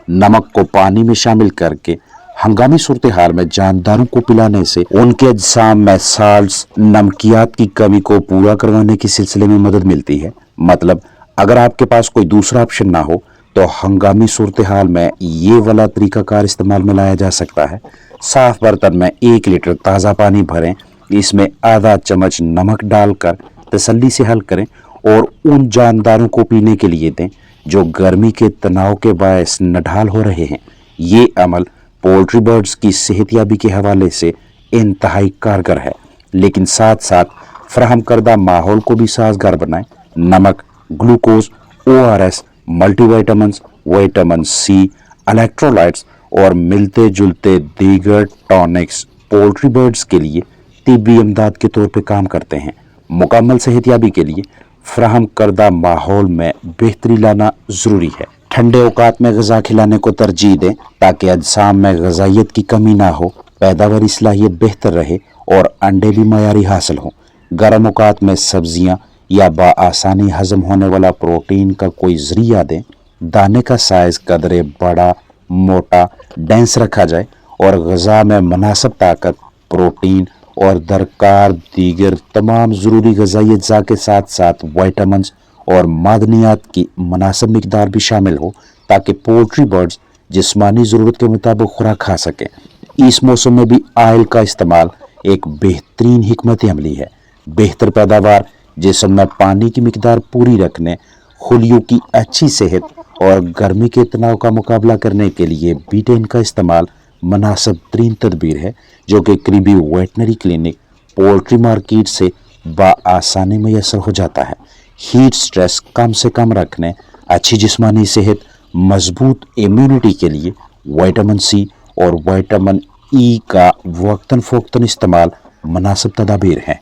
नमक को पानी में शामिल करके हंगामी सूरत हाल में जानदारों को पिलाने से उनके अज्साम में साल्ट्स नमकियात की कमी को पूरा करवाने के सिलसिले में मदद मिलती है। मतलब अगर आपके पास कोई दूसरा ऑप्शन ना हो तो हंगामी सूरत हाल में ये वाला तरीकाकार इस्तेमाल में लाया जा सकता है। साफ बर्तन में 1 लीटर ताज़ा पानी भरें, इसमें आधा चम्मच नमक डालकर तसल्ली से हल करें और उन जानदारों को पीने के लिए दें जो गर्मी के तनाव के बायस नढाल हो रहे हैं। ये अमल पोल्ट्री बर्ड्स की सेहतयाबी के हवाले से इंतहाई कारगर है, लेकिन साथ साथ फराहम करदा माहौल को भी साजगार बनाए। नमक, glucose, ORS, multivitamin, vitamin C, electrolytes और मिलते जुलते दीगर टॉनिक्स पोल्ट्री बर्ड्स के लिए तिब्बी इमदाद के तौर पर काम करते हैं। मुकम्मल सेहतयाबी के लिए फराहम करदा माहौल में बेहतरी लाना ज़रूरी है। ठंडे औकात में ग़िज़ा खिलाने को तरजीह दें ताकि अज्साम में ग़िज़ाइयत की कमी ना हो, पैदावारी सलाहियत बेहतर रहे और अंडे भी मयारी हासिल हों। गर्म औकात में सब्जियां या बआसानी हज़म होने वाला प्रोटीन का कोई ज़रिया दें। दाने का साइज़ कदरे बड़ा, मोटा, डेंस रखा जाए और ग़िज़ा में मुनासिब ताकत, प्रोटीन और दरकार दीगर तमाम ज़रूरी ग़िज़ाई अज्जा के साथ साथ विटामिन और मादनियात की मुनासिब मिकदार भी शामिल हो ताकि पोल्ट्री बर्ड्स जिस्मानी ज़रूरत के मुताबिक खुराक खा सकें। इस मौसम में भी ऑयल का इस्तेमाल एक बेहतरीन हिकमत अमली है। बेहतर पैदावार, जिस्म में पानी की मिकदार पूरी रखने, खुलियों की अच्छी सेहत और गर्मी के तनाव का मुकाबला करने के लिए बीटेन का इस्तेमाल मुनासिब तरीन तदबीर है जो कि करीबी वेटनरी क्लिनिक, पोल्ट्री मार्केट से बआसानी मैसर हो जाता है। हीट स्ट्रेस कम से कम रखने, अच्छी जिस्मानी सेहत, मजबूत इम्यूनिटी के लिए विटामिन C और विटामिन E का वक्तन फ़ोक्तन इस्तेमाल मुनासिब तदाबीर हैं।